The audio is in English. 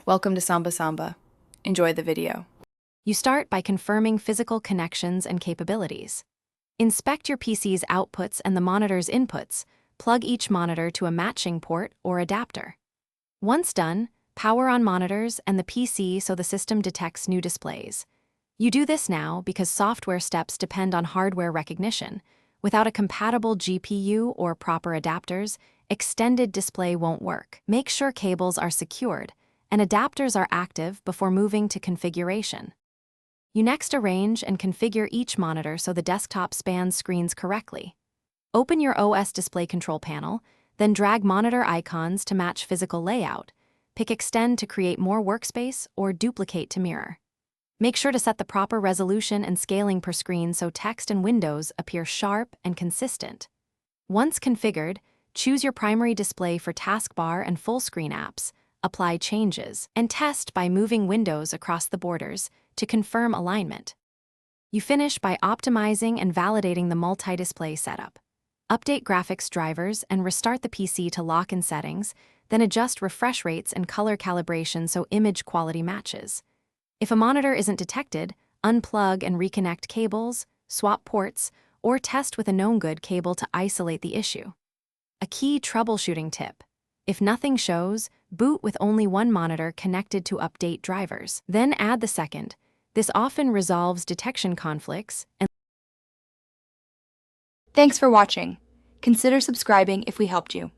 Welcome to Samba Samba. Enjoy the video. You start by confirming physical connections and capabilities. Inspect your PC's outputs and the monitor's inputs. Plug each monitor to a matching port or adapter. Once done, power on monitors and the PC so the system detects new displays. You do this now because software steps depend on hardware recognition. Without a compatible GPU or proper adapters, extended display won't work. Make sure cables are secured and adapters are active before moving to configuration. You next arrange and configure each monitor so the desktop spans screens correctly. Open your OS display control panel, then drag monitor icons to match physical layout. Pick Extend to create more workspace or Duplicate to mirror. Make sure to set the proper resolution and scaling per screen so text and windows appear sharp and consistent. Once configured, choose your primary display for taskbar and full screen apps, apply changes, and test by moving windows across the borders to confirm alignment. You finish by optimizing and validating the multi-display setup. Update graphics drivers and restart the PC to lock in settings, then adjust refresh rates and color calibration so image quality matches. If a monitor isn't detected, unplug and reconnect cables, swap ports, or test with a known good cable to isolate the issue. A key troubleshooting tip: if nothing shows, boot with only one monitor connected to update drivers. Then add the second. This often resolves detection conflicts and Thanks for watching. Consider subscribing if we helped you.